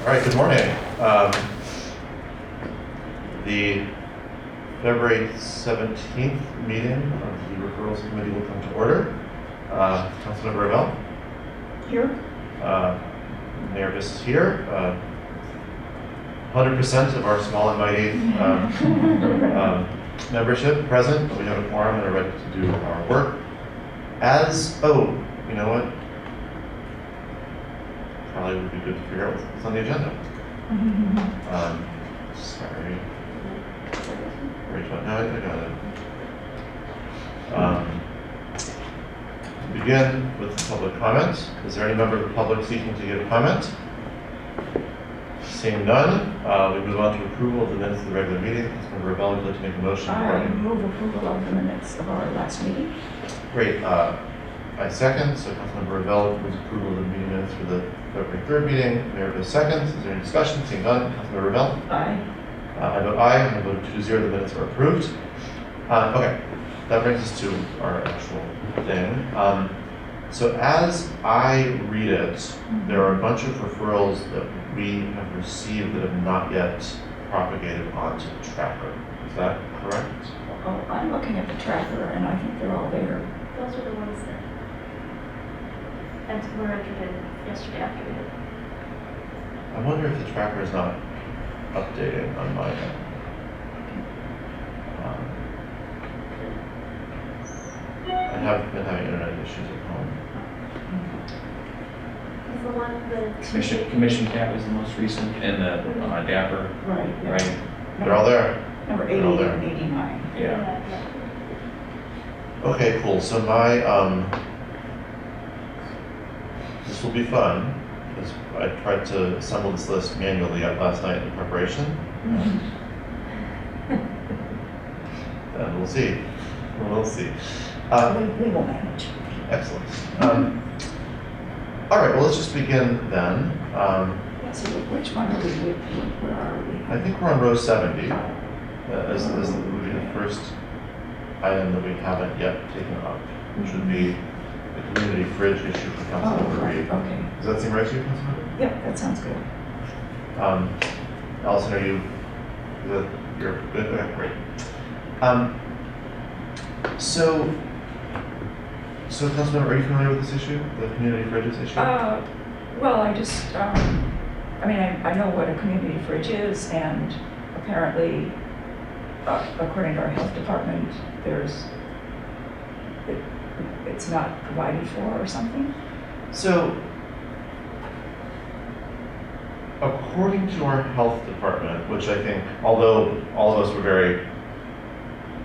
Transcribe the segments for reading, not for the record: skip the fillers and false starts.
right, good morning. The February 17th meeting of the Referrals Committee will come to order. Councilmember Revelle? Here. Mayor Viss is here. 100% of our small and mighty membership present. We have a quorum and are ready to do our work. You know what? Probably would be good to figure out what's on the agenda. Sorry. Rachel, no, I got it. To begin with the public comment, is there any member of the public seeking to give comment? Seeing none, we move on to approval of the minutes of the regular meeting. Councilmember Revelle, would you like to make a motion? I move approval of the minutes of our last meeting. Great. I second. So Councilmember Revelle moves approval of the meeting minutes for the February 3rd meeting. Mayor Viss seconds. Is there any discussion? Seeing none, Councilmember Revelle? Aye. I vote aye. I vote 2-0. The minutes are approved. Okay, that brings us to our actual thing. So as I read it, there are a bunch of referrals that we have received that have not yet propagated onto the tracker. Is that correct? Oh, I'm looking at the tracker and I think they're all there. Those are the ones that were entered in yesterday afternoon. I wonder if the tracker is not updating on my end. I have been having internet issues at home. Is the one the Commission cap is the most recent, and the Dapper, Right. Yeah. right? They're all there. Number They're all 88 there. and 89. Yeah. Okay, cool. So my this will be fun because I tried to assemble this list manually last night in preparation. And we'll see. We'll see. We will manage. Excellent. All right. Well, let's just begin then. Let's see, which one are we with? Where are we? I think we're on row 70 as would be the first item that we haven't yet taken up, which would be the community fridge issue for Councilmember right. Reed. Okay. Does that seem right to you, Councilmember? Yep, that sounds good. Allison, are you? You're good. Okay, great. So Councilmember, are you familiar with this issue, the community fridges issue? Well, I just, I know what a community fridge is, and apparently, according to our health department, it's not provided for or something. So, according to our health department, which I think, although all of us were very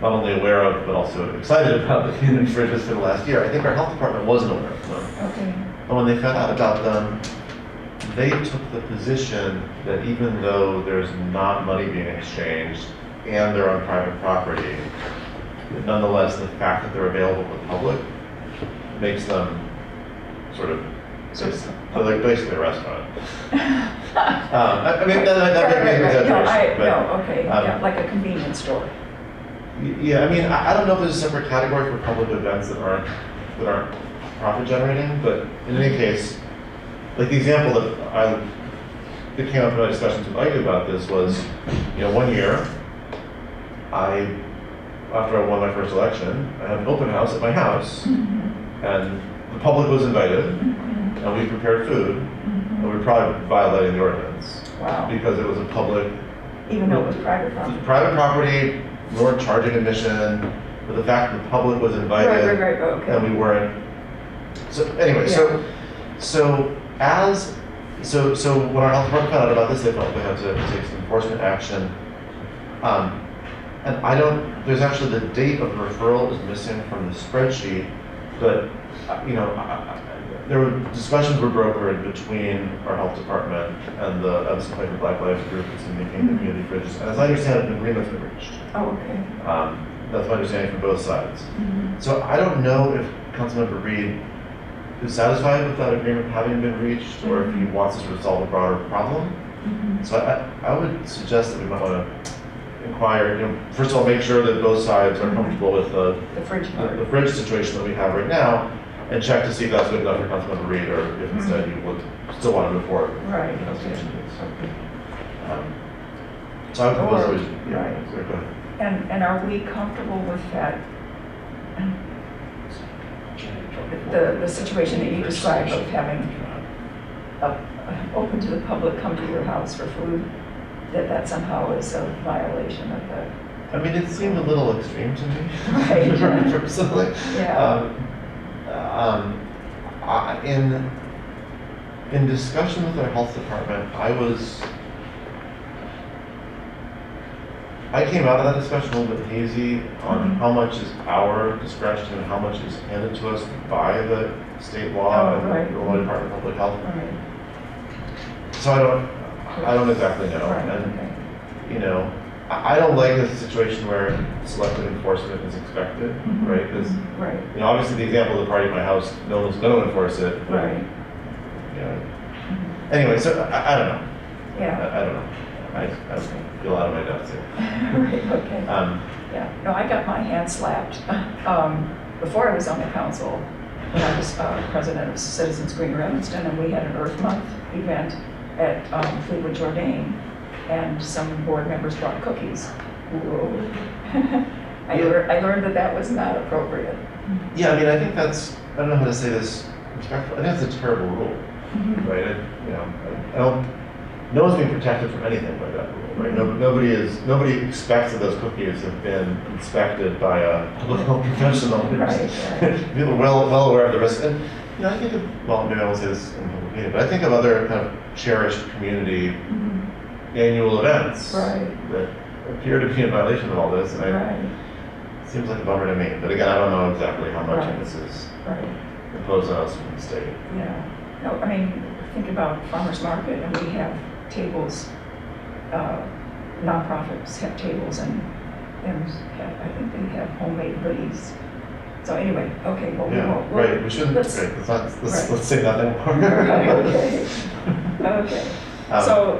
not only aware of, but also excited about the community fridges for the last year, I think our health department wasn't aware of them. Okay. And when they found out about them, they took the position that even though there's not money being exchanged and they're on private property, nonetheless, the fact that they're available to the public makes them sort of, they're like basically a restaurant. I mean, that may be an exaggeration, but like a convenience store. Yeah, I mean, I don't know if there's a separate category for public events that aren't profit generating, but in any case, like the example that came up in my discussions with Ike about this was, one year, after I won my first election, I had an open house at my house, and the public was invited, and we prepared food, and we were probably violating the ordinance. Wow. Because it was a public. Even though it was private property. It was private property, we weren't charging admission, but the fact that the public was invited, Right, okay. and we weren't. So anyway, Yeah. so when our health department found out about this, they felt they had to take some enforcement action. And there's actually the date of the referral is missing from the spreadsheet, but discussions were brokered between our health department and the Edison Play for Black Lives group that's making the community fridges. And as I understand it, an agreement's been reached. Oh, okay. That's my understanding from both sides. So I don't know if Councilmember Reed is satisfied with that agreement having been reached, or if he wants us to resolve a broader problem. So I would suggest that we might want to inquire, first of all, make sure that both sides are comfortable with the The fridge part. the fridge situation that we have right now, and check to see if that's good enough for Councilmember Reed, or if instead you would still want to move forward. Right. with the Constitution. So I would propose that we, Right. sorry, go ahead. And are we comfortable with that? The situation that you described of having open to the public, come to your house for food, that somehow is a violation of the, I mean, it seemed a little extreme to me, Right. personally. yeah. In discussion with our health department, I came out of that discussion a little bit hazy on Mhm. how much is our discretion and how much is handed to us by the state law Oh, and right. the Illinois Department of Public Health. Right. So I don't exactly know. Right, And, okay. you know, I don't like a situation where selective enforcement is expected, Mhm. right? Because, Right, you know, obviously the example of the party at my house, no one's going to enforce it. But, right. you know, Mhm. anyway, so I don't know. Yeah. I don't know. I feel out of my depth here. Right, okay. Yeah, no, I got my hand slapped before I was on the council, when I was president of Citizens Greener Evanston, and we had an Earth Month event at Fleetwood Jourdain, and some board members brought cookies. Whoa. I learned that was not appropriate. Yeah, I mean, I think that's, I don't know how to say this respectfully, I think that's a terrible rule, Mhm. right? I don't, no one's being protected from anything by that rule, right? Nobody expects that those cookies have been inspected by a public health professional. Right, right. People are well aware of the risk. And, you know, I think of, well, maybe I won't say this in public meeting, but I think of other kind of cherished community Mhm. annual events Right. that appear to be in violation of all this, and Right, it seems like a bummer to me. But again, I don't know exactly how much Right. of this is right. imposed on us from the state. Yeah, no, I mean, think about farmer's market, and we have tables, nonprofits have tables, and I think they have homemade hoodies. So anyway, okay, well, we Yeah, won't. right, we shouldn't, let's- right, right. let's say nothing more. Right, okay, okay. Um, So,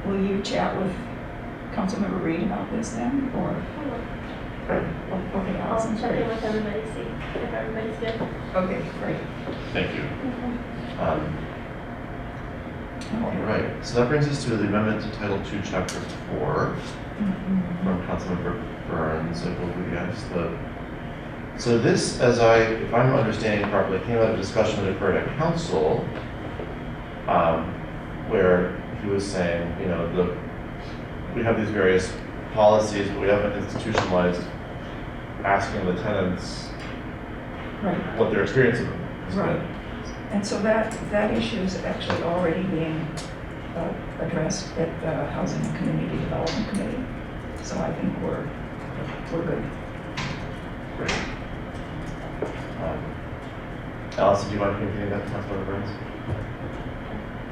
will you chat with Councilmember Reed about this then, or? Okay, I'll Allison, check great. in with everybody, see if everybody's good. Okay, great. Thank you. Okay. All right, so that brings us to the amendment to Title II, Chapter 4 Mhm. from Councilmember Burns, I believe, yes. So this, if I'm understanding properly, came out of a discussion that occurred at council, where he was saying, you know, we have these various policies, but we haven't institutionalized asking the tenants Right. what their experience of them has Right. been. And so that issue is actually already being addressed at the Housing and Community Development Committee. So I think we're good. Great. Allison, do you mind continuing that, Councilmember Burns?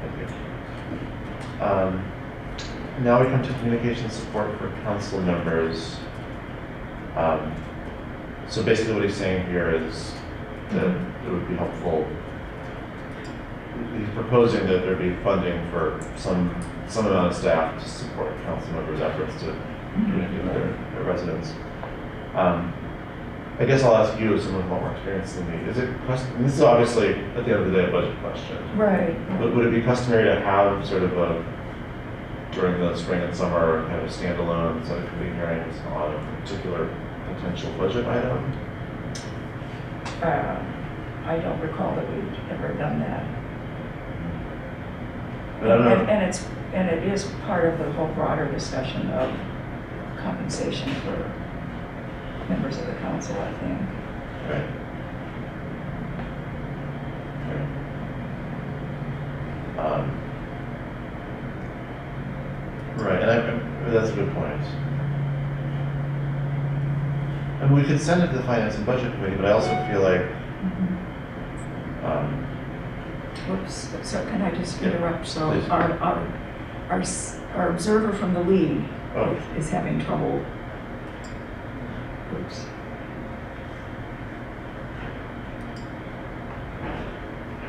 Thank you. Now we come to communication support for council members. So basically what he's saying here is that it would be helpful, he's proposing that there be funding for some amount of staff to support council members' efforts to communicate with their residents. I guess I'll ask you, as someone with more experience than me, and this is obviously, at the end of the day, a budget question. Right. But would it be customary to have sort of during the spring and summer, kind of standalone set of committee hearings on a particular potential budget item? I don't recall that we've ever done that. But I don't know. And it is part of the whole broader discussion of compensation for members of the council, I think. Right. Right, and that's a good point. And we could send it to the Finance and Budget Committee, but I also feel like, Whoops, so can I just Yeah, interrupt? So please. our observer from the league oh, is having trouble. Oops.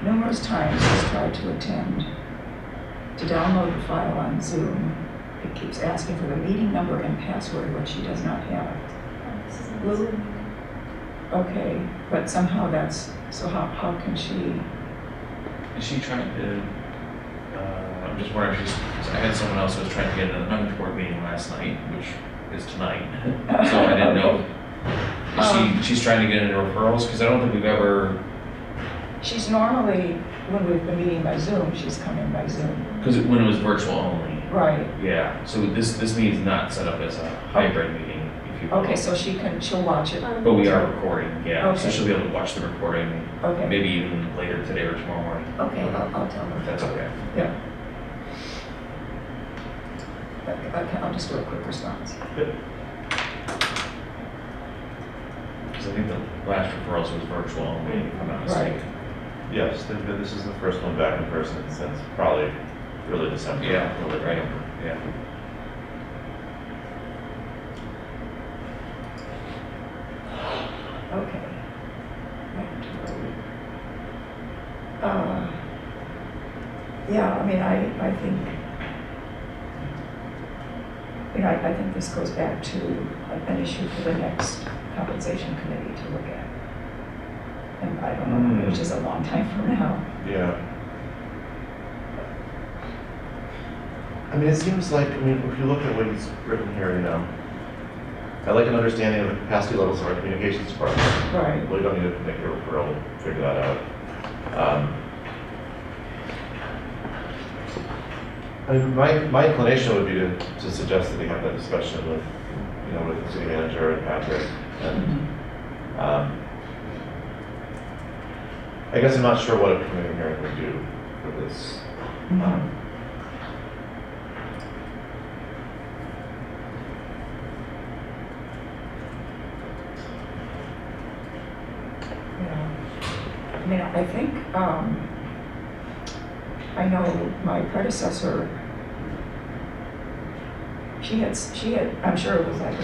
Numerous times he's tried to attend. To download the file on Zoom, it keeps asking for the meeting number and password, which she does not have. This is Lou? Zoom. Okay, but somehow that's, so how can she, Is she trying to, I'm just wondering if I had someone else who was trying to get an unemployed meeting last night, which is tonight. So I didn't know, she's trying to get into referrals, because I don't think we've ever, she's normally, when we've been meeting by Zoom, she's coming by Zoom. because when it was virtual only. Right. Yeah, so this meeting's not set up as a hybrid meeting, if you will. Okay, so she'll watch it. But we are recording, yeah, so Okay. she'll be able to watch the recording, Okay. maybe even later today or tomorrow morning, Okay, I'll tell her. if that's okay. Yeah. Okay, I'll just do a quick response. Good. Because I think the last referrals was virtual only, if I'm not mistaken. Yes, this is the first one back in person since probably early December. Yeah, early right, November. yeah. Okay. Back to where we- Yeah, I mean, I think, I think this goes back to an issue for the next compensation committee to look at. And I don't know, which is a long time from now. Yeah. I mean, it seems like, if you look at what he's written here, I'd like an understanding of the capacity levels of our communications department. Right. We don't need to make a referral to figure that out. I mean, my inclination would be to suggest that we have that discussion with, with the city manager and Patrick. And I guess I'm not sure what a committee hearing would do for this. Yeah. I mean, I think, I know my predecessor, she had, I'm sure it was like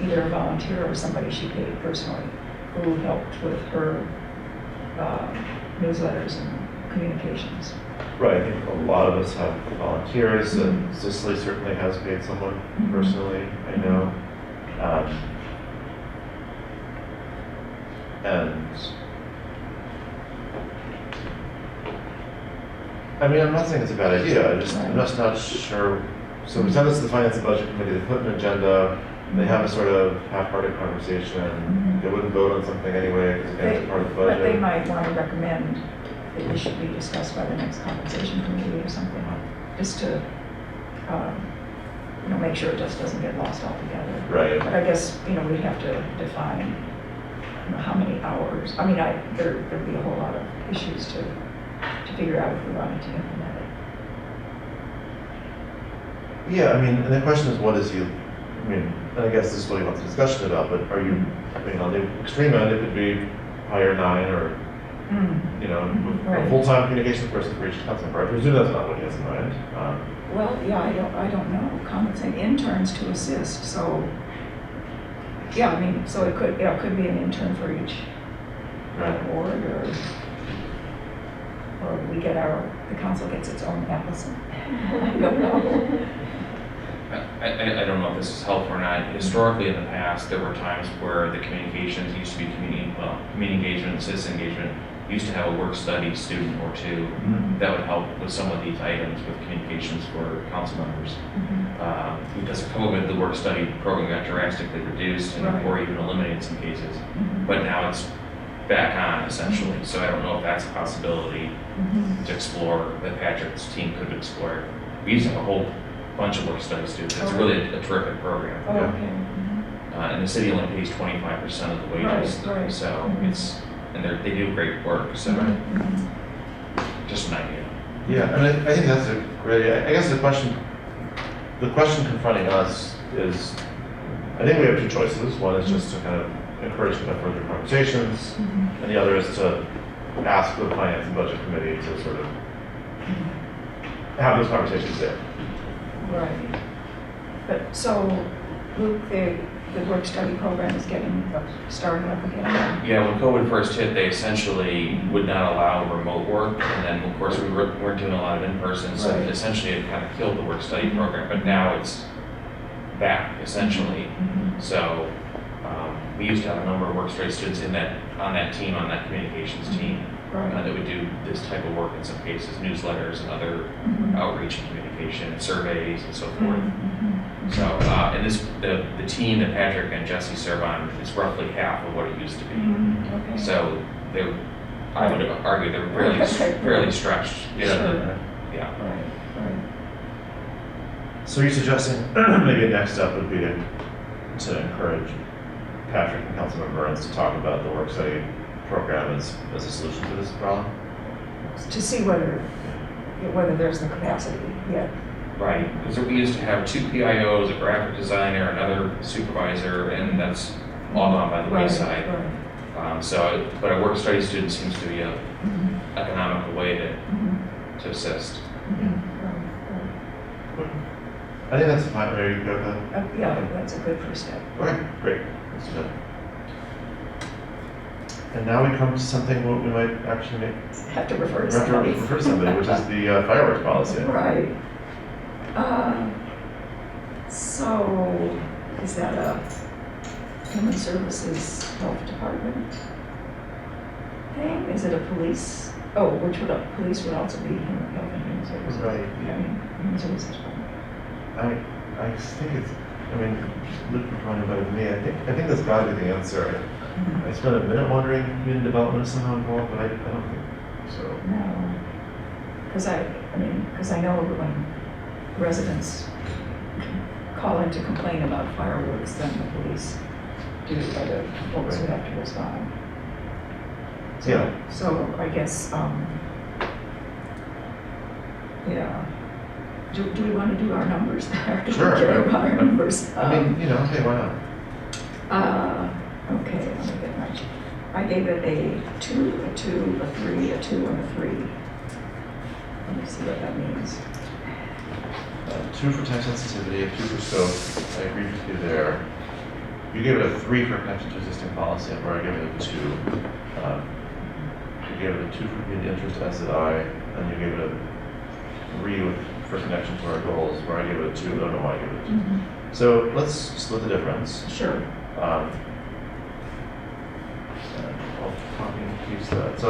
either a volunteer or somebody she paid personally who helped with her newsletters and communications. Right, I think a lot of us have volunteers, and Cicely certainly has paid someone personally, I know. And I mean, I'm not saying it's a bad idea, I'm just not sure. So we send this to the Finance and Budget Committee, they put an agenda, they have a sort of half-hearted conversation, they wouldn't vote on something anyway, because again, it's part of the budget. But they might want to recommend that it should be discussed by the next compensation committee or something, just to, make sure it just doesn't get lost altogether. Right. But I guess, we'd have to define, how many hours. I mean, there'd be a whole lot of issues to figure out if we wanted to implement it. Yeah, and the question is, what is he, and I guess this is what he wants a discussion about, but are you, on the extreme end, it could be hire 9 or, a full-time communications person for each council member. I presume that's not what he has in mind. Well, yeah, I don't know. Comments and interns to assist, so, yeah, so it could be an intern for each board, or the council gets its own Appleson. I don't know. I don't know if this is helpful or not. Historically, in the past, there were times where the communications used to be community engagement, citizen engagement, used to have a work study student or two that would help with some of these items with communications for council members. Because of COVID, the work study program got drastically reduced or even eliminated in some cases. But now it's back on, essentially. So I don't know if that's a possibility to explore, that Patrick's team could explore. We used to have a whole bunch of work study students. It's really a terrific program. Oh, okay. And the city only pays 25% of the wages. Right. So they do great work. So just an idea. Yeah, and I think that's a great idea. I guess the question confronting us is, I think we have 2 choices. One is just to kind of encourage kind of further conversations, and the other is to ask the Finance and Budget Committee to sort of have those conversations there. Right. But so, Luke, the work study program is getting started up again? Yeah, when COVID first hit, they essentially would not allow remote work, and then of course we weren't doing a lot of in-person, so essentially it kind of killed the work study program, but now it's back, essentially. So We used to have a number of work study students on that team, on that communications team, Right. that would do this type of work in some cases, newsletters and other Mhm. outreach and communication, surveys and so forth. Mhm. So, and the team that Patrick and Jesse serve on is roughly half of what it used to be. Mhm. Okay. So I would argue they're fairly stretched. Sure. Yeah. Right, right. So you're suggesting maybe a next step would be to encourage Patrick and Councilmember Burns to talk about the work study program as a solution to this problem? To see whether there's the capacity, yeah. Right, because we used to have 2 PIOs, a graphic designer, another supervisor, and that's all gone by the Right, wayside. right. But a work study student seems to be a Mhm. economical way Mhm. to assist. Mhm. Right, I think that's fine. Ready to go then? right. Yeah, that's a good first step. Okay, great. Let's do that. And now we come to something what we might actually Have to refer to have to somebody. refer to somebody, which is the fireworks policy. Right. So, is that a Human Services Health Department thing? Is it a police? Oh, police would also be Health and Human Services. Right. I mean, Human Services Department. I think it's, I mean, Luke would probably know better than me. I think that's got to be the answer. I spent a minute wondering if community development is somehow involved, but I don't think so. No. Because I know when residents call in to complain about fireworks, then the police are the folks who have to respond. So, Yeah. So I guess, yeah. Do we want to do our numbers there? Do we Sure. care about our numbers? I mean, hey, why not? Okay, let me get I gave it a 2, a 2, a 3, a 2, and a 3. Let me see what that means. 2 for time sensitivity, 2 for scope. I agree with you there. You gave it a 3 for connection to existing policy, where I gave it a 2. You gave it a 2 for community interest SI, and you gave it a 3 for connection to our goals, where I gave it a 2. I don't know why I gave it a 2. So let's split the difference. Sure. I'll copy and paste that. So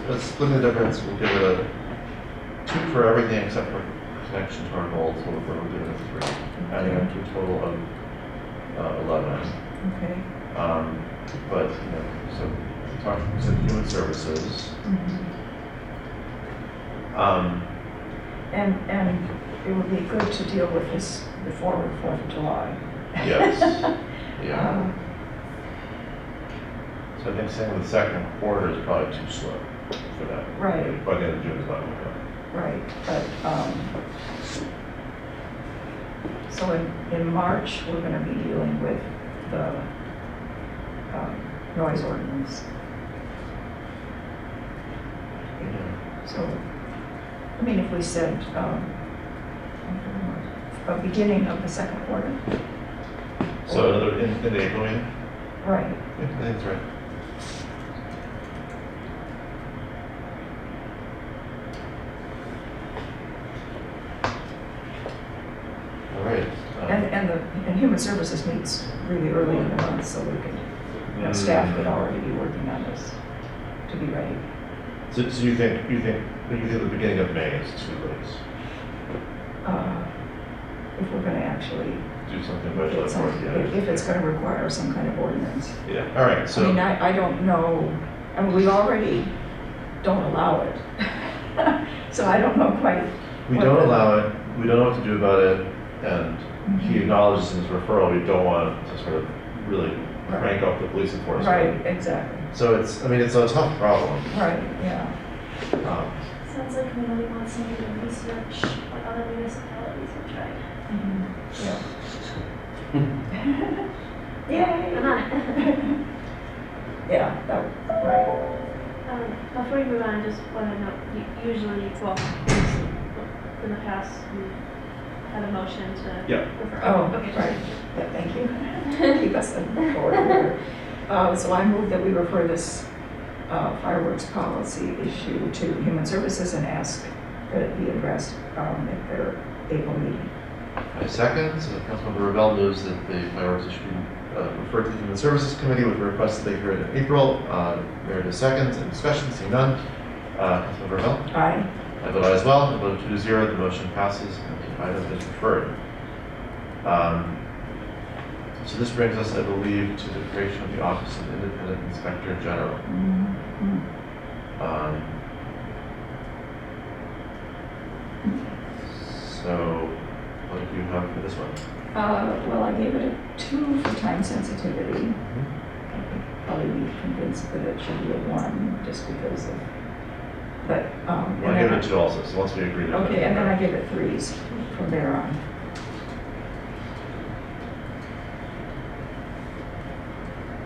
let's split the difference. We'll give it a 2 for everything except for connection to our goals. We'll do it a 3, adding up to a total of 11. Okay. But so we talked about human services. And it would be good to deal with this before the 4th of July. Yes. Yeah. So I think saying the second quarter is probably too slow for that. Right. By the end of June is not going to come. Right, but, so in March, we're gonna be dealing with the noise ordinance. So, I mean, if we said, a beginning of the second quarter. So another in the April meeting? Right, Yeah, I think that's right. All right. and Human Services meets really early in the month, so we could, staff could already be working on this to be ready. So you think the beginning of May is too late? If we're gonna actually, Do something by July get some- 4th, yeah. if it's gonna require some kind of ordinance. Yeah, all right, I mean, so, I don't know, we already don't allow it. So I don't know quite. we what don't the- allow it, we don't know what to do about it, and he acknowledges in his referral, we don't want to sort of really crank up the police enforcement. Right, exactly. So it's a tough problem. Right, yeah. Sounds like we really want somebody to research what other municipalities have tried. Yeah. Yay. I'm on it. Yeah, right. Before we move on, I just want to note, usually, well, in the past, we've had a motion to Yeah. refer. Oh, Okay. right. Yeah, thank you. Keep us in order here. So I move that we refer this fireworks policy issue to Human Services and ask that it be addressed at their April meeting. I second, so Councilmember Rebel moves that the fireworks issue referred to the Human Services Committee with a request that they heard in April. There are seconds and discussion, seeing none. Councilmember Bell? Aye. I vote aye as well. I vote 2-0, the motion passes and the item is referred. So this brings us, I believe, to the creation of the Office of Independent Inspector General. So, what do you have for this one? Well, I gave it a 2 for time sensitivity. I could probably be convinced that it should be a 1 just because of, but, Well, I gave it a 2 also, so once we agree to okay, and then I give it 3s from there on.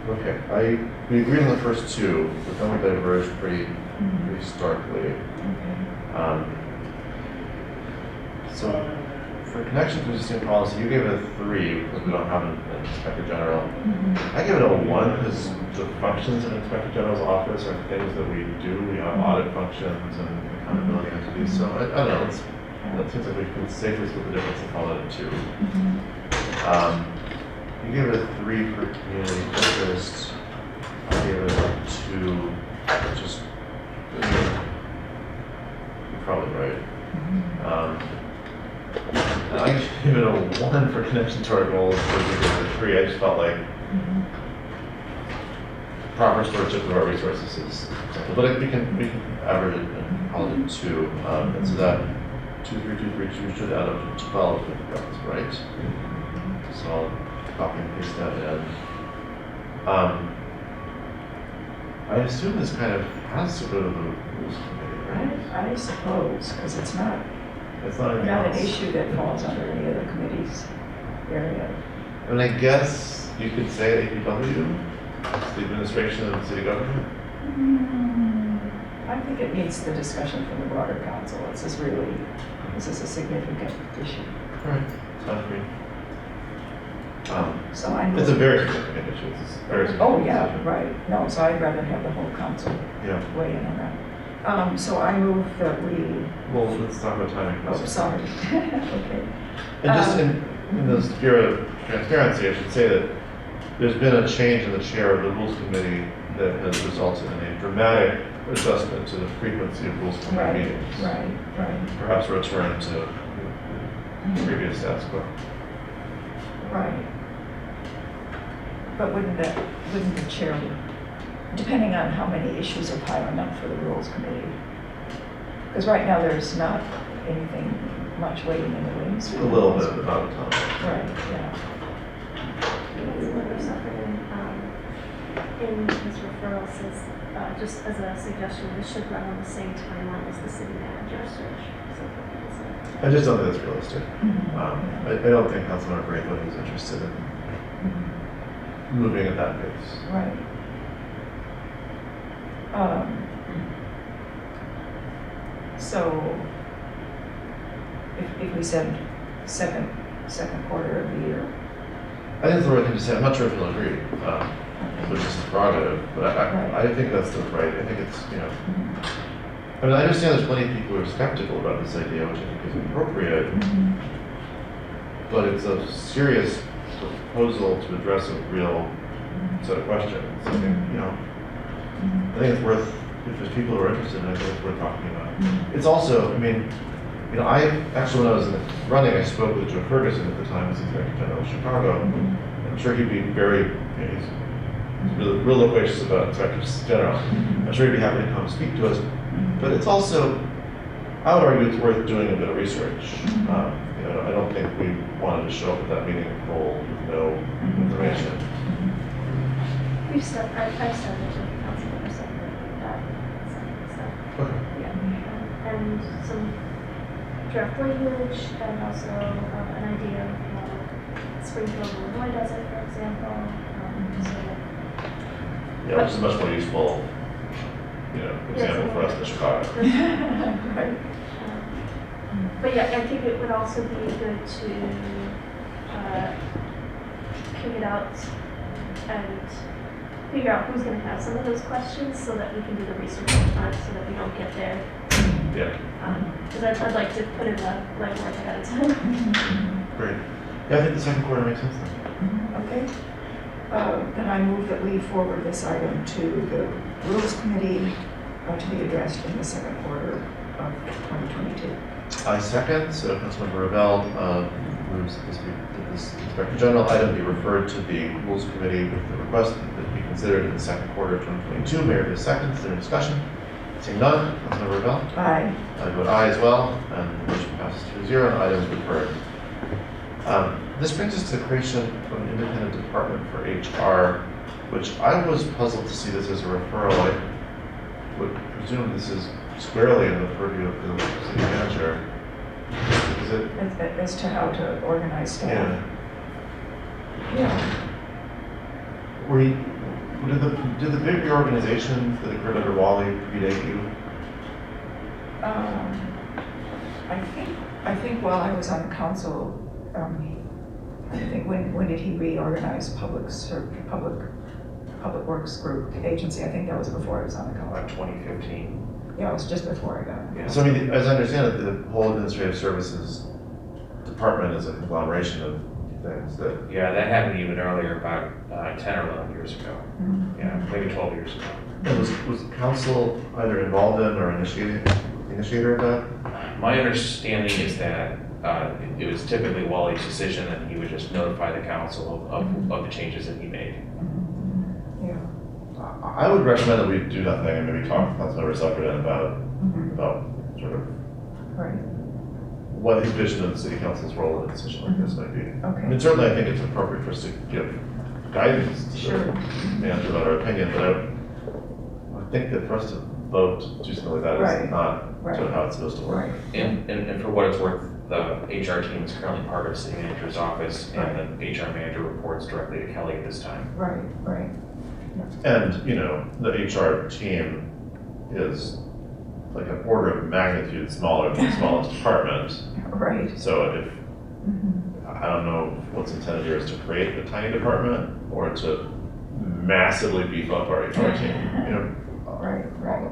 Okay, we agreed on the first 2, but then we diverged pretty starkly. Okay. So, for connection to existing policy, you gave it a 3 because we don't have an Inspector General. I give it a 1 because the functions in Inspector General's office are things that we do. We have audit functions and accountability entities. So I don't know. It seems like we can safely split the difference and call it a 2. You gave it a 3 for community interest. I gave it a 2. Just you're probably right. I gave it a 1 for connection to our goals. So you gave it a 3. I just felt like proper stewardship of our resources is acceptable. But we can average it and call it a 2. And so that 2, 3, 2, 3, 2 should add up to 12 if that's right. So I'll copy and paste that in. I assume this kind of has to go to the rules committee, right? I suppose, because it's not It's not anything an else. issue that falls under any other committee's area. I mean, I guess you could say at APW, it's the administration of the city government. I think it needs the discussion from the broader council. This is a significant issue. All right, sounds great. So I It's a move, very significant issue. It's a very significant oh, yeah, decision. right. No, so I'd rather have the whole council Yeah. weigh in on that. So I move that we, Well, let's talk about timing. oh, sorry. Okay. And just in the spirit of transparency, I should say that there's been a change in the chair of the Rules Committee that has resulted in a dramatic adjustment to the frequency of Rules Committee Right, meetings. right. Perhaps a return to the previous status quo. Right. But wouldn't the chair, depending on how many issues are piling up for the Rules Committee? Because right now, there's not anything much waiting in the wings. A little bit, but not a ton. Right, yeah. That's what we're suffering in his referral says, just as a suggestion, this should run on the same timeline as the city manager search. So it's I just don't think that's realistic. Mhm. I don't think Councilmember Braithwaite is interested in moving at that pace. Right. So, if we said second quarter of the year, I think it's the right thing to say. I'm not sure if you'll agree, which is his prerogative, but I think that's the right. I think it's, I mean, I understand there's plenty of people who are skeptical about this idea, which I think is appropriate, but it's a serious proposal to address a real set of questions. I think, I think it's worth, if there's people who are interested, I think it's worth talking about. It's also, I mean, I actually, when I was in the running, I spoke with Joe Ferguson at the time as Inspector General of Chicago. I'm sure he'd be very, he's real loquacious about Inspectors General. I'm sure he'd be happy to come speak to us. But it's also, I would argue it's worth doing a bit of research. I don't think we wanted to show up at that meeting cold with no information. I've started with council members that stuff. Okay. Yeah. And some draft language and also an idea of how Springfield, Illinois does it, for example. Yeah, which is a much more useful, example for us than Chicago. right? But yeah, I think it would also be good to kick it out and figure out who's going to have some of those questions so that we can do the research up front so that we don't get there. Yeah. Because I'd like to put in the legwork ahead of time. Great. Yeah, I think the second quarter makes sense then. Okay. Then I move that we forward this item to the Rules Committee to be addressed in the second quarter of 2022. I second, so Councilmember Revelle moves that this Inspector General item be referred to the Rules Committee with the request that it be considered in the second quarter of 2022. Mayor is second. Is there any discussion? Seeing none, Councilmember Revelle? Aye. I vote aye as well, and the motion passes 2-0, and item is referred. This brings us to the creation of an independent department for HR, which I was puzzled to see this as a referral. I would presume this is squarely in the purview of the city manager. Is it? As to how to organize staff. Yeah. Did the big reorganizations that occurred under Wally predate you? I think while I was on the council, I think when did he reorganize public works group agency? I think that was before I was on the council. 2015. Yeah, it was just before I got. Yeah. So I mean, as I understand it, the whole administrative services department is a conglomeration of things that. Yeah, that happened even earlier, about 10 or 11 years ago. Mm-hmm. Yeah, maybe 12 years ago. And was council either involved in or initiator of that? My understanding is that it was typically Wally's decision, and he would just notify the council of the changes that he made. Yeah. I would recommend that we do nothing and maybe talk to Councilmember Zuckerman about sort of Right. what his vision of the city council's role in a decision like this might be. Okay. I mean, certainly I think it's appropriate for us to give guidance to Sure. the manager about our opinion, but I think that for us to vote to do something like that Right. is not sort of how it's supposed to work. Right. And for what it's worth, the HR team is currently part of the city manager's office, and the HR manager reports directly to Kelly at this time. Right. Right. And, the HR team is like an order of magnitude smaller than the smallest department. Right. So if, Mm-hmm. I don't know what's intended here is to create a tiny department or to massively beef up our HR team. Right. Right.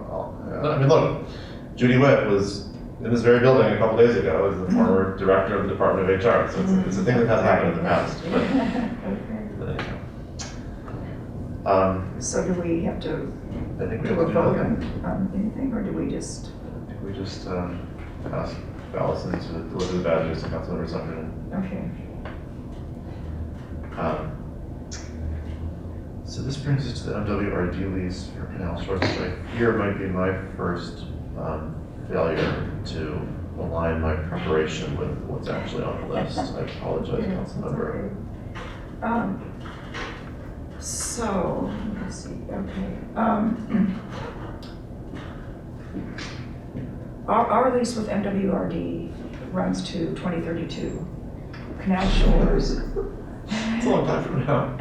I mean, look, Judy Witt was in this very building a couple days ago as the former director of the Department of HR. So it's a thing that has happened in the past. But anyhow. So do we have to I think we do have a to do vote nothing. on anything, or do we just? I think we just ask Allison to deliver the bad news to Councilmember Zuckerman. Okay. So this brings us to the MWRD lease for Canal Shores, which I fear might be my first failure to align my preparation with what's actually on the list. I apologize, Councilmember. So, let's see, okay. Our lease with MWRD runs to 2032. Canal Shores. It's a long time from now.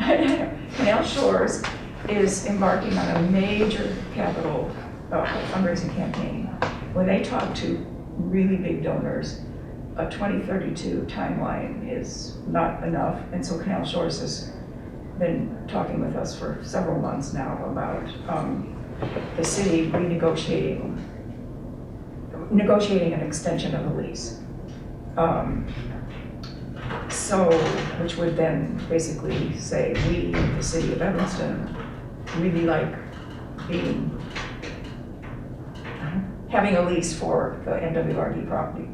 Canal Shores is embarking on a major capital fundraising campaign. When they talk to really big donors, a 2032 timeline is not enough, and so Canal Shores has been talking with us for several months now about the city negotiating an extension of the lease. So, which would then basically say we, the city of Evanston, really like having a lease for the MWRD property.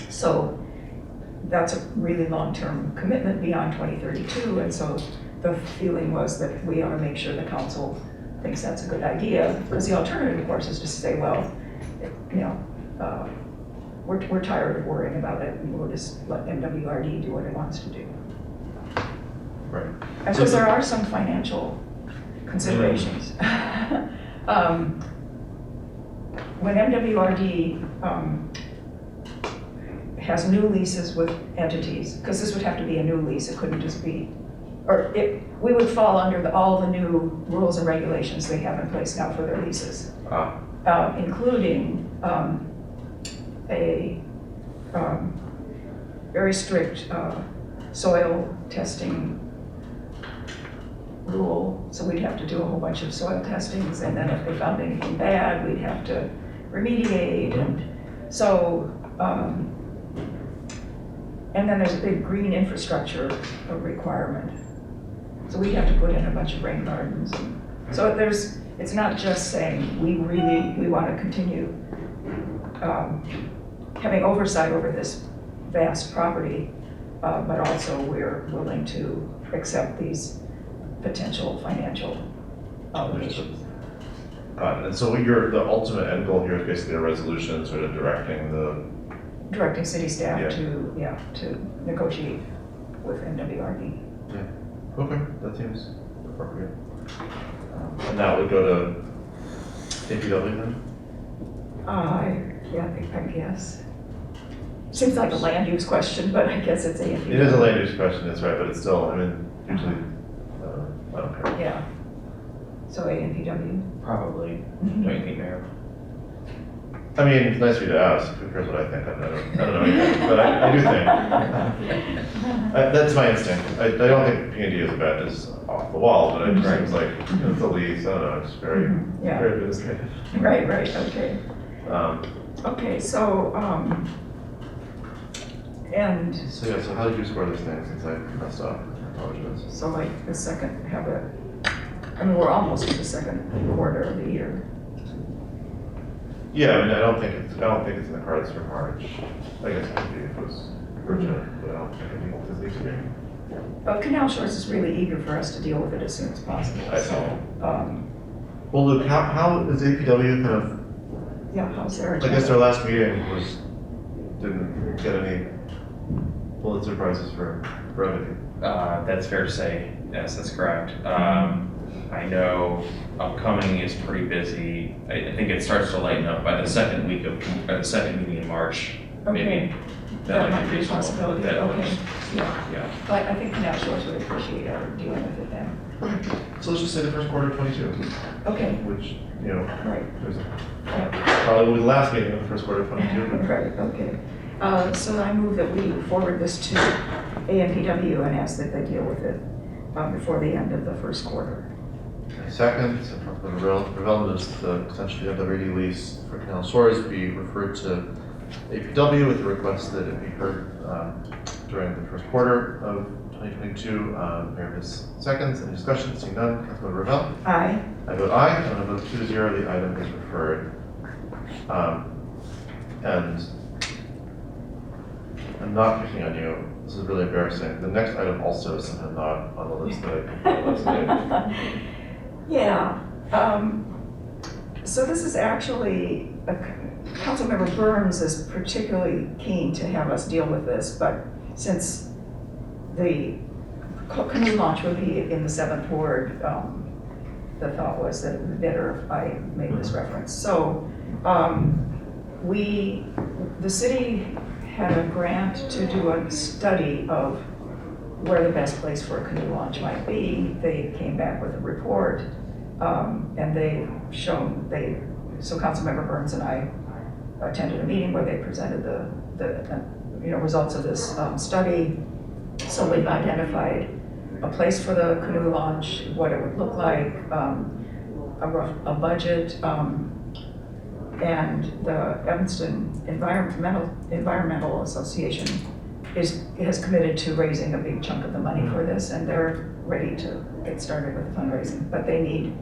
So that's a really long-term commitment beyond 2032, and so the feeling was that we ought to make sure the council thinks that's a good idea, because the alternative, of course, is to say, well, we're tired of worrying about it, and we'll just let MWRD do what it wants to do. Right. And because there are some financial considerations. When MWRD has new leases with entities, because this would have to be a new lease, it couldn't just be, we would fall under all the new rules and regulations they have in place now for their leases, including a very strict soil testing rule. So we'd have to do a whole bunch of soil testings, and then if they found anything bad, we'd have to remediate. And so, and then there's a big green infrastructure requirement. So we have to put in a bunch of rain gardens. So it's not just saying we want to continue having oversight over this vast property, but also we're willing to accept these potential financial obligations. Got it. And so the ultimate end goal here is basically a resolution sort of directing City staff Yeah. to negotiate with MWRD. Yeah. Okay, that seems appropriate. And that would go to DPW then? Yeah, I guess. Seems like a land use question, but I guess it's A&P. It is a land use question, that's right, but it's still, I mean, usually, I don't care. Yeah. So A&PW. Probably, Mhm. don't you think, Mayor? I mean, it's nice of you to ask, who cares what I think, I don't know anything, but I do think. That's my instinct. I don't think P&D is off the wall, but it just seems like, it's the lease, I don't know, it's very, Yeah. very administrative. Right, okay. Um, Okay, so, and So yeah, so how did you score this thing since I messed up? I apologize. so like the second we're almost to the second quarter of the year. Yeah, I mean, I don't think it's in the cards for March. I guess it could be if it was urgent, but I don't think it needs to be. But Canal Shores is really eager for us to deal with it as soon as possible. I see. So, Well, Luke, how is APW kind of, yeah, how's their I guess agenda? their last meeting didn't get any Pulitzer prizes for brevity. That's fair to say. Yes, that's correct. I know upcoming is pretty busy. I think it starts to lighten up by the second meeting in March. Okay. Maybe That might be a reasonable. possibility, That okay, works. yeah. Yeah. But I think Canal Shores would appreciate our dealing with it then. So let's just say the first quarter of 22, Okay, which, right, there's yeah. probably will be the last meeting of the first quarter of 22. but- Right, okay. So I move that we forward this to AMPW and ask that they deal with it before the end of the first quarter. Second, so from the development of the potentially MWD lease for Canal Shores be referred to APW with the request that it be heard during the first quarter of 2022. Mayor Ms. Seconds, any discussion? Seeing none, Councilmember Ravel? Aye. I vote aye, and I vote 2-0, the item is referred. And I'm not picking on you, this is really embarrassing. The next item also is somehow not on the list that I compiled last night. Yeah, so this is actually, Councilmember Burns is particularly keen to have us deal with this, but since the canoe launch would be in the 7th Ward, the thought was that it would be better if I made this reference. So, the city had a grant to do a study of where the best place for a canoe launch might be. They came back with a report, and so Councilmember Burns and I attended a meeting where they presented the results of this study. So we've identified a place for the canoe launch, what it would look like, a budget, and the Evanston Environmental Association has committed to raising a big chunk of the money for this, and they're ready to get started with the fundraising. But they need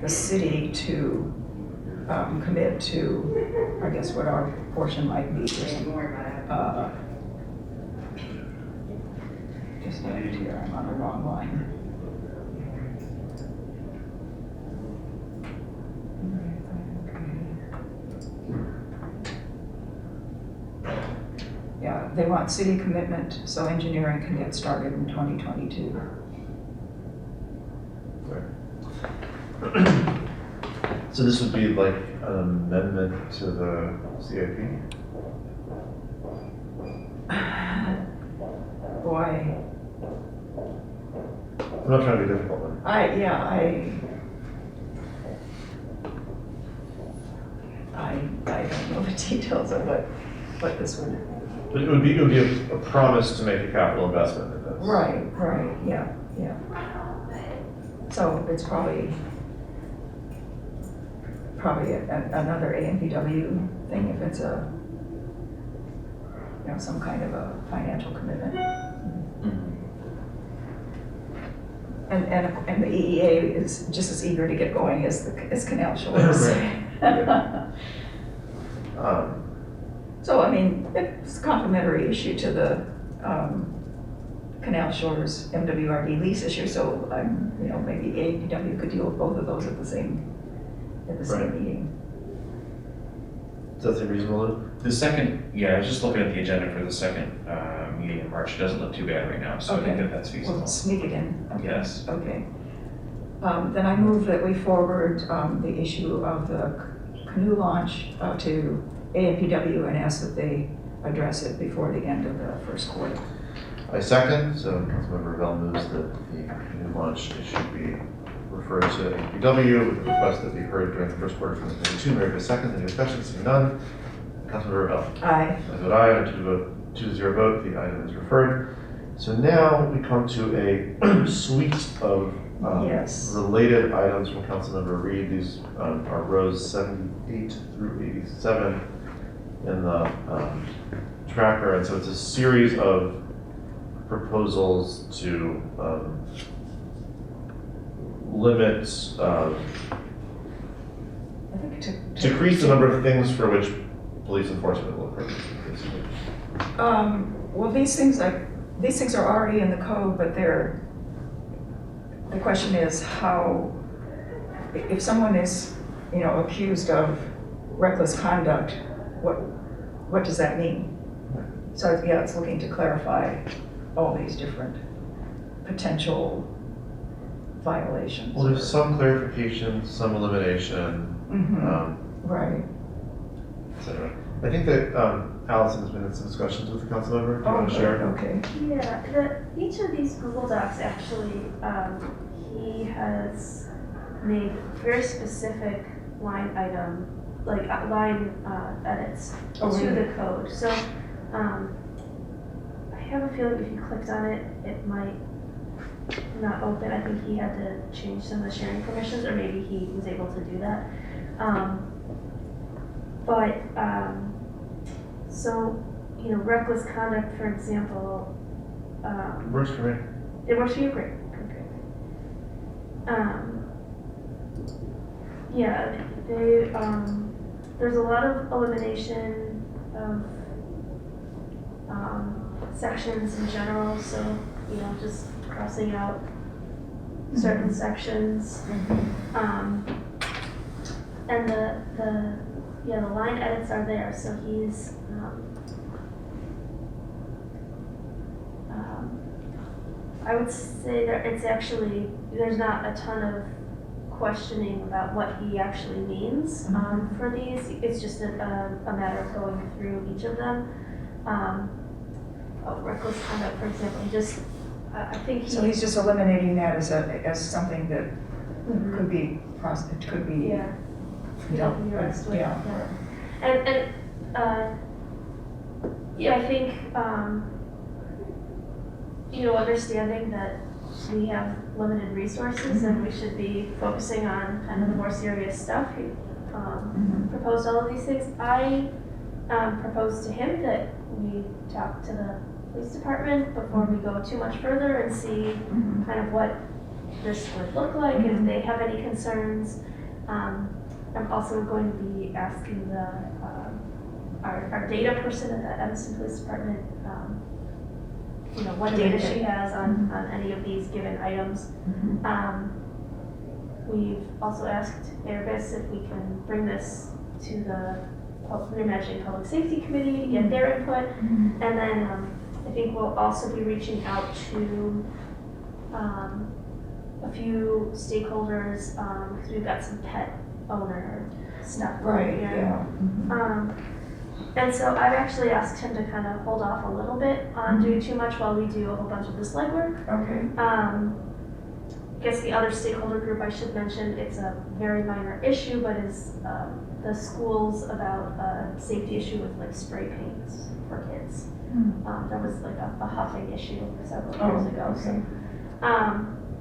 the city to commit to, I guess, what our portion might be. Just here, I'm on the wrong line. Yeah, they want city commitment so engineering can get started in 2022. So this would be like an amendment to the CIP? Boy, I'm not trying to be difficult, but I don't know the details of what this would. but it would be a promise to make a capital investment in this. Right, yeah. So it's probably another AMPW thing if it's some kind of a financial commitment. And the EEA is just as eager to get going as Canal Shores. So, I mean, it's a complementary issue to the Canal Shores MWRD lease issue, so maybe APW could deal with both of those at the same Right. meeting. Does that seem reasonable? The second, I was just looking at the agenda for the second meeting in March. It doesn't look too bad right now, so I think Okay. that's We'll feasible. sneak it in. Okay. Yes. Okay. Then I move that we forward the issue of the canoe launch to APW and ask that they address it before the end of the first quarter. I second, so Councilmember Bell moves that the new launch issue be referred to APW with a request that be heard during the first quarter of 2022. May I have a second? Any discussion? Seeing none. Councilmember Bell. Aye. I vote aye, on a 2-0 vote, the item is referred. So now we come to a suite of Yes. related items from Councilmember Reed. These are rows 78 through 87 in the tracker, and so it's a series of proposals to limit, I think to decrease the number of things for which police enforcement will occur. Basically. Well, these things are already in the code, but the question is how, if someone is, accused of reckless conduct, what does that mean? So, it's looking to clarify all these different potential violations. Well, there's some clarification, some elimination, Right. et cetera. I think that Allison has been in some discussions with the council member. Do you want to share? Okay. Yeah, each of these Google Docs actually, he has made very specific line item, like line edits Oh, to really? the code. So I have a feeling if you clicked on it, it might not open. I think he had to change some of the sharing permissions, or maybe he was able to do that. So, reckless conduct, for example, Works for me. it works for you, great. Okay. There's a lot of elimination of sections in general, so, just crossing out certain sections. And the line edits are there, so he's, I would say that it's actually, there's not a ton of questioning about what he actually means for these. It's just a matter of going through each of them. Reckless conduct, for example, I think he. So he's just eliminating that as something that could be Yeah. dealt Be arrested with, yeah. And I think, understanding that we have limited resources and we should be focusing on kind of the more serious stuff. He proposed all of these things. I proposed to him that we talk to the police department before we go too much further and see kind of what this would look like, if they have any concerns. I'm also going to be asking our data person at the Evanston Police Department, what data she has on any of these given items. We've also asked Airbus if we can bring this to the Reimagining Public Safety Committee to get their input. And then I think we'll also be reaching out to a few stakeholders, because we've got some pet owner stuff Right, here. yeah. And so I've actually asked him to kind of hold off a little bit on doing too much while we do a whole bunch of this legwork. Okay. I guess the other stakeholder group I should mention, it's a very minor issue, but is the schools about a safety issue with like spray paints for kids. That was like a huffing issue several years ago. Okay.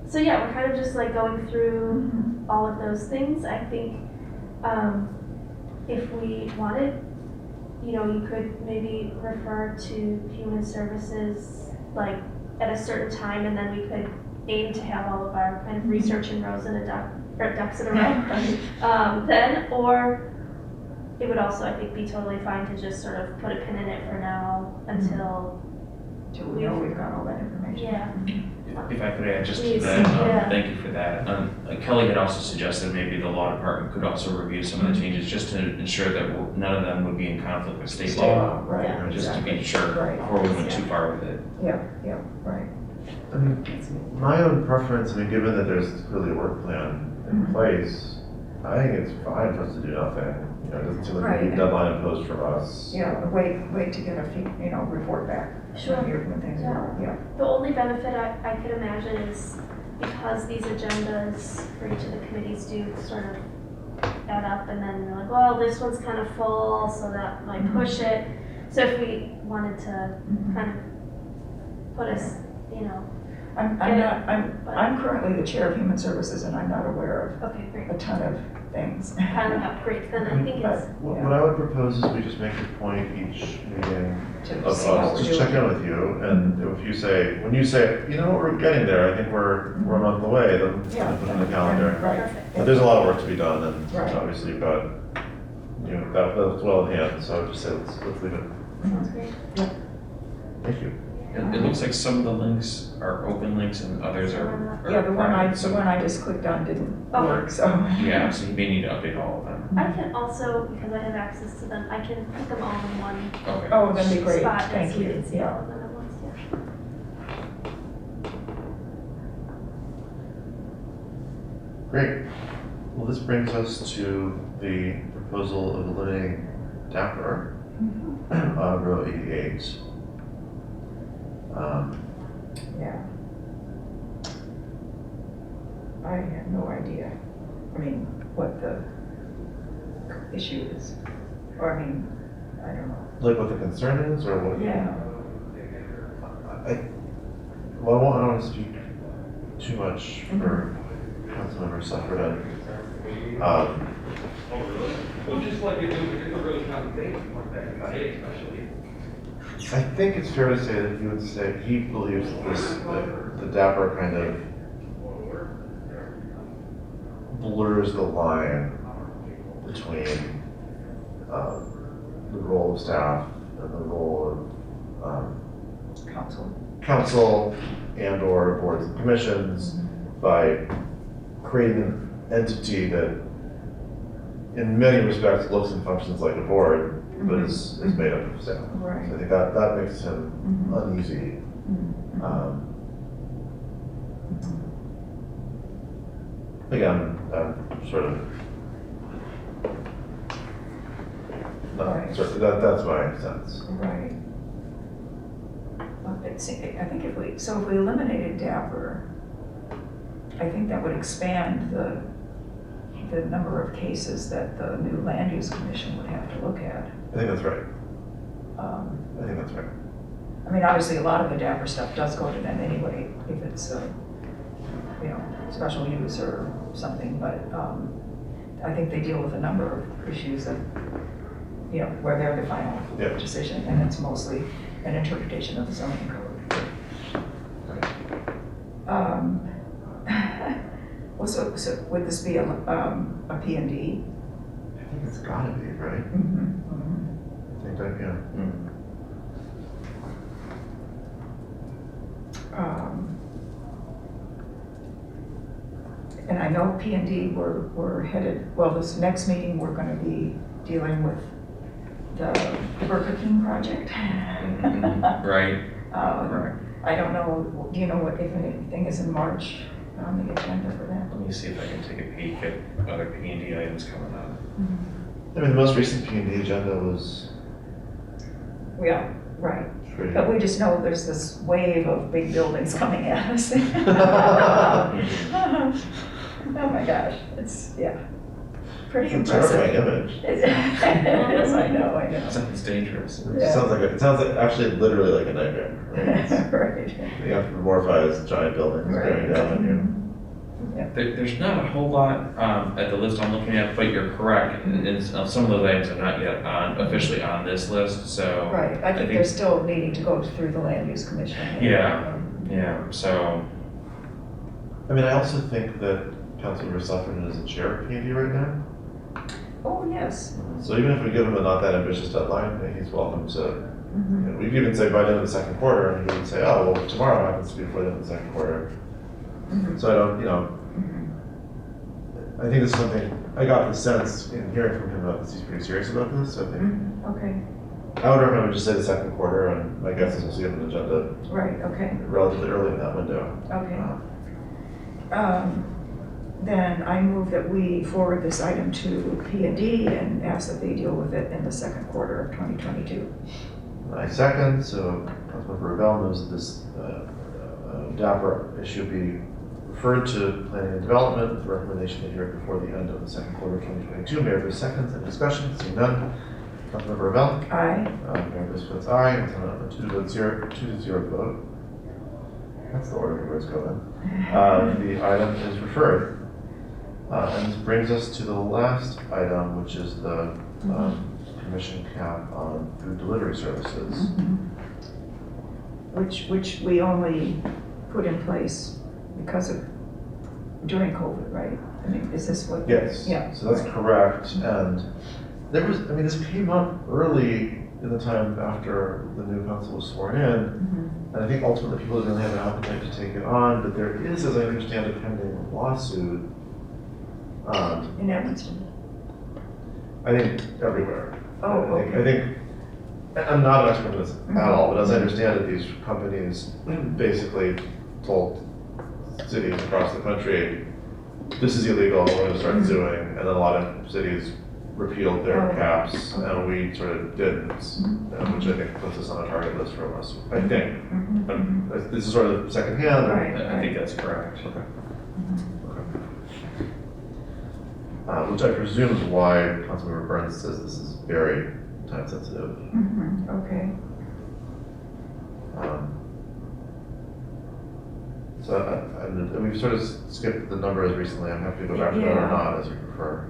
So yeah, we're kind of just like going through all of those things. I think if we wanted, you could maybe refer to Human Services like at a certain time, and then we could aim to have all of our kind of research in rows and ducks in a row. Then, or it would also, I think, be totally fine to just sort of put a pin in it for now until, Till we know we've got all that information. yeah. If I could add just to Please, that, yeah. thank you for that. Kelly had also suggested maybe the law department could also review some of the changes just to ensure that none of them would be in conflict with state law. Right, Yeah. Just to be exactly. sure Right. before we went too far with it. Yeah, right. I mean, my own preference, I mean, given that there's clearly a work plan in Mhm. place, I think it's fine for us to do nothing. You know, it doesn't seem like a Right. big deadline imposed for us. Yeah, wait to get a report back. Sure. When things are, yeah. The only benefit I could imagine is because these agendas for each of the committees do sort of add up, and then you're like, well, this one's kind of full, so that might push it. So if we wanted to kind of put us, you know, I'm currently the chair of Human Services, and I'm not aware okay, great. of a ton of things. Kind of great, then I think it's, What I would propose is we just make a point each meeting To of see how we're just check in doing. with you, and if you say, when you say, you know, we're getting there, I think we're a month away, then Yeah. put it on the calendar. Right. perfect. But there's a lot of work to be done, and Right. obviously you've got, you know, that's well in hand, so I would just say, let's leave it. Sounds great. Thank you. It looks like some of the links are open links and others are. Yeah, the one private, so- I just clicked on didn't Okay. work, so. Yeah, so you may need to update all of them. I can also, because I have access to them, I can put them all in one Okay. Oh, that'd be great, spot, and thank so we you, can see all yeah. of them at once, yeah. Great. Well, this brings us to the proposal of eliminating Dapper, row 88. Yeah. I have no idea, I mean, what the issue is, or I mean, I don't know. Like what the concern is, or what? Yeah. Well, I don't want to speak too much for Councilmember Sufferton. Well, just like you do, it's a really conversation like that, about it especially. I think it's fair to say that he would say he believes that the Dapper kind of blurs the line between the role of staff and the role of council and or boards and commissions by creating an entity that in many respects looks and functions like a board, but is made up of staff. Right. So I think that makes him uneasy. Again, sort of, Right. that's my sense. Right. Well, I think if we eliminated Dapper, I think that would expand the number of cases that the new land use commission would have to look at. I think that's right. Um, I think that's right. I mean, obviously, a lot of the Dapper stuff does go to them anyway, if it's, special use or something, but I think they deal with a number of issues that, where they're the final Yeah. decision, and it's mostly an interpretation of the zoning code. Well, so would this be a P and D? I think it's gotta be, right? I think that, yeah. And I know P and D we're headed, well, this next meeting, we're gonna be dealing with the Burger King project. Right. Right. I don't know, do you know what, if anything is in March on the agenda for that? Let me see if I can take a peek at other P&D items coming up. I mean, the most recent P&D agenda was Yeah, right. pretty. But we just know there's this wave of big buildings coming at us. Oh my gosh, it's, pretty It's a terrifying impressive. image. It is, I know. Sounds dangerous. It sounds like actually literally like a nightmare. Right? Right. You have to morphize giant buildings bearing down on you. There's not a whole lot at the list I'm looking at, but you're correct. Some of those items are not yet officially on this list, so. Right, I think they're still needing to go through the land use commission. Yeah, so I mean, I also think that Councilmember Sufferman is a chair of P&D right now. Oh, yes. So even if we give him a not that ambitious deadline, he's welcome to, Mhm. we could even say by the end of the second quarter, and he would say, oh, well, tomorrow happens to be before the end of the second quarter. Mhm. So I don't, Mhm. I think this is something, I got the sense in hearing from him about this, he's pretty serious about this, so I think, Mhm. Okay, I would recommend we just say the second quarter, and my guess is we'll see it on the agenda right, okay, relatively early in that window. okay. Then I move that we forward this item to P&D and ask that they deal with it in the second quarter of 2022. I second, so Councilmember Rebel moves that this DAPR issue be referred to Planning and Development with the recommendation to hear it before the end of the second quarter of 2022. Mayor Bruce seconds, any discussion? Seeing none. Councilmember Rebel? Aye. Mayor Bruce votes aye. It's on a 2-0 vote. That's the order the words go in. The item is referred. And this brings us to the last item, which is the commission cap on food delivery services. Mhm. Which we only put in place because of, during COVID, right? I mean, is this what? Yes. Yeah. So that's correct. And there was, I mean, this came up early in the time after the new council was sworn in. Mhm. And I think ultimately people didn't really have an appetite to take it on, but there is, as I understand it, pending lawsuit. In Evanston? I think everywhere. Oh, I think, I'm not an expert in this at all, but as I understand it, these companies basically told cities across the country, this is illegal, we're going to start suing, and then a lot of cities repealed their Oh. caps, and we sort of didn't, which I think puts us on a target list for us, I think. Mhm. This is sort of secondhand. Right. I think that's correct. Okay. Which I presume is why Councilmember Burns says this is very time sensitive. Mhm. Okay. So we've sort of skipped the numbers recently. I'm happy to go back to that or Yeah. not, as you prefer.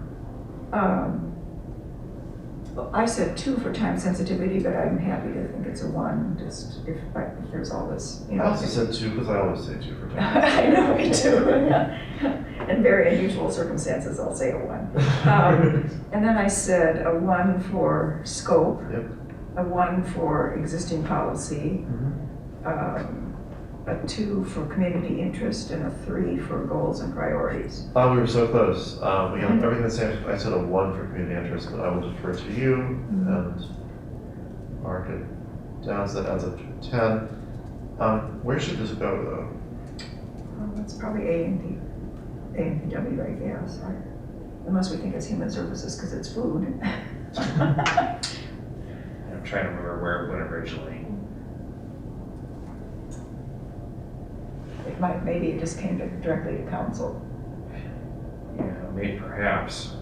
Well, I said 2 for time sensitivity, but I'm happy to think it's a 1, just if there's all this, you know. I also said 2 because I always say 2 for time. I know, me too. In very unusual circumstances, I'll say a 1. And then I said a 1 for scope, Yep. a 1 for existing policy, Mhm. a 2 for community interest, and a 3 for goals and priorities. Oh, we were so close. We have everything the same. I said a 1 for community interest, but I will defer to you and mark it down so that adds up to 10. Where should this go, though? Well, that's probably A&PW, I guess, right? Unless we think it's human services because it's food. I'm trying to remember where it went originally. It might, maybe it just came directly to council. Yeah, maybe perhaps.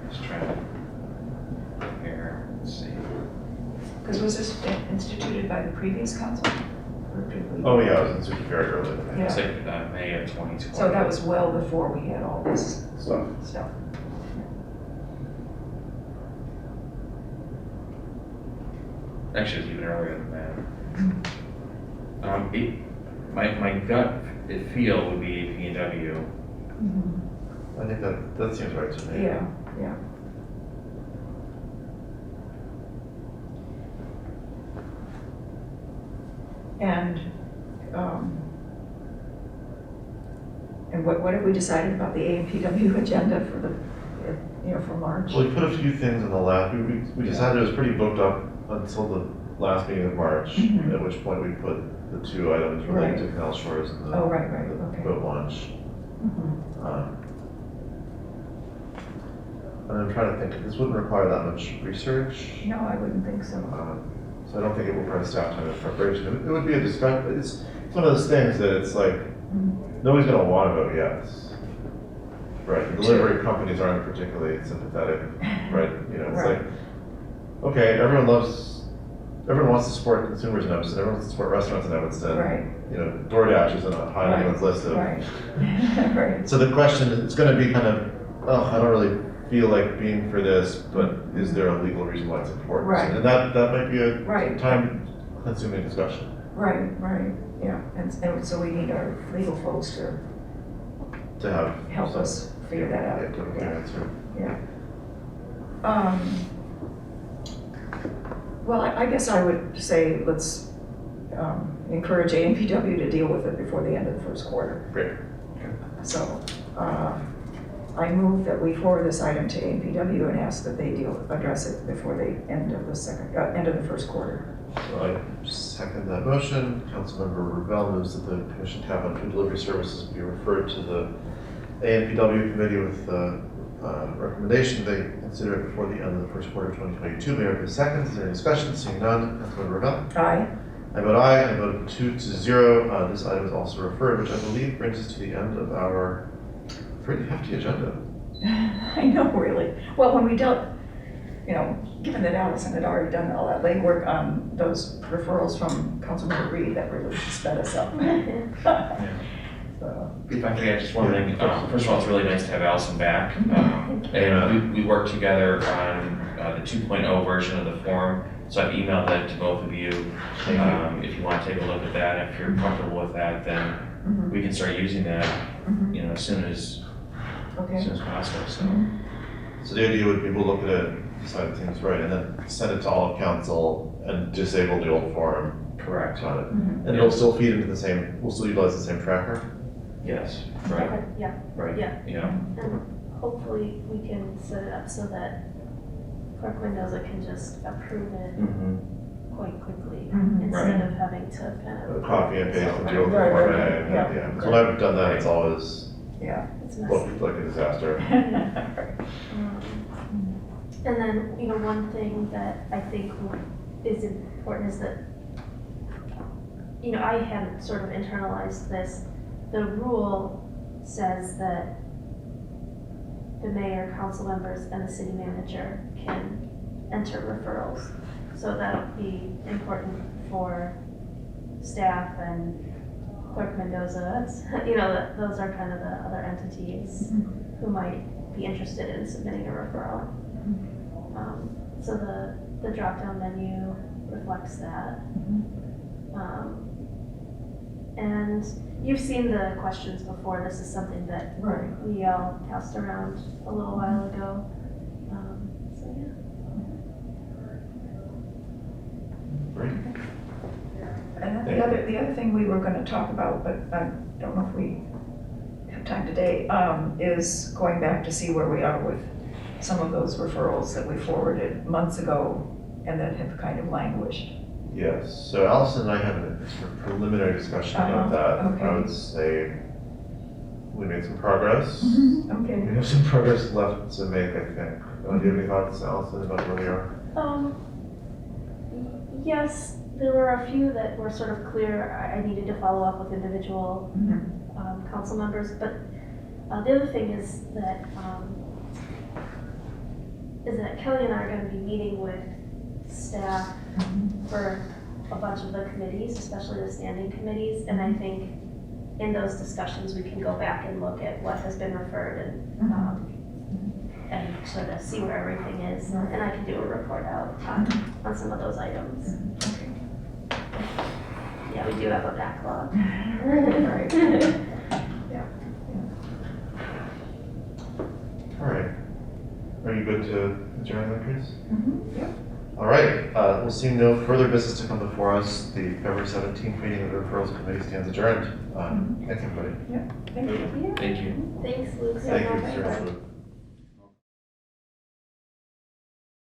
Just trying to compare, let's see. Because was this instituted by the previous council? Or did we- Oh, yeah, I was instituted very early. Yeah. It's like May of 2020. So that was well before we had all this Stuff. stuff. Actually, it was even earlier than that. My gut feel would be P&W. I think that seems right to me. Yeah, yeah. And what have we decided about the A&PW agenda for the, for March? Well, we put a few things in the last, we decided it was pretty booked up until the last meeting of March, Mhm. at which point we put the 2 items related to Right. Canal Shores and the Oh, right, the okay. boat launch. Mhm. And I'm trying to think, this wouldn't require that much research, No, I wouldn't think so. so I don't think it will require staff time of preparation. It would be a discussion, it's one of those things that it's like, Mhm. nobody's gonna want to vote yes. Right, the delivery companies aren't particularly sympathetic, right? It's Right. like, okay, everyone wants to support consumers in Evanston, everyone wants to support restaurants in Evanston. Right. DoorDash isn't high on Right. everyone's list of. Right, right. So the question, it's gonna be kind of, I don't really feel like being for this, but is there a legal reason why it's important? Right. And that might be a Right. time-consuming discussion. Right, yeah, and so we need our legal folks To have. help us figure that out. Yeah, to have an answer. Yeah. Well, I guess I would say let's encourage ANPW to deal with it before the end of the first quarter. Great. So I move that we forward this item to ANPW and ask that they address it before the end of the first quarter. So I second that motion. Councilmember Revelle moves that the commission tab on food delivery services be referred to the ANPW committee with the recommendation they consider it before the end of the first quarter of 2022. Mayor Pro Tem, is there any discussion? Seeing none, Councilmember Revelle. Aye. I vote aye. I vote 2-0. This item is also referred, which I believe brings us to the end of our pretty hefty agenda. I know, really. Well, when we dealt, given that Allison had already done all that legwork on those referrals from Councilmember Reed, that really sped us up. So, If I could add just one thing, first of all, it's really nice to have Allison back. And we worked together on the 2.0 version of the form, so I've emailed that to both of you. If you want to take a look at that, if you're comfortable with that, then we can start using that, as soon as possible, so. So the idea would be we'll look at it, decide things right, and then send it to all of council and disable the old form. Correct. On it. And it'll still feed into the same, we'll still utilize the same tracker? Yes, right, Okay, yeah, Right. yeah. yeah. And hopefully we can set it up so that Clerk Mendoza can just approve it quite quickly instead of having to kind of. Copy and paste and do it Right, right, format, right, yeah. yeah. Because when I've done that, it's always yeah. It's looked like a disaster. And then, one thing that I think is important is that, I hadn't sort of internalized this. The rule says that the mayor, council members, and the city manager can enter referrals. So that'll be important for staff and Clerk Mendoza. Those are kind of the other entities who might be interested in submitting a referral. So the drop-down menu reflects that. And you've seen the questions before. This is something that we all tossed around a little while ago. So yeah. Great. And then the other thing we were going to talk about, but I don't know if we have time today, is going back to see where we are with some of those referrals that we forwarded months ago and that have kind of languished. Yes, so Allison and I had a sort of preliminary discussion about that. Okay. I would say we made some progress. Okay. We have some progress left to make, I think. Do you have any thoughts, Allison, about where we are? Yes, there were a few that were sort of clear. I needed to follow up with individual council members, but the other thing is that Kelly and I are going to be meeting with staff for a bunch of the committees, especially the standing committees, and I think in those discussions we can go back and look at what has been referred and sort of see where everything is, and I can do a report out on some of those items. Yeah, we do have a backlog. Right. Yeah. All right. Are you good to adjourn that, Chris? Yeah. All right. We'll see no further business to come before us. The February 17th meeting of the Referrals Committee stands adjourned. Thank you, everybody. Yeah. Thank you. Thank you. Thanks, Luke. Thank you, Mr. Elwood.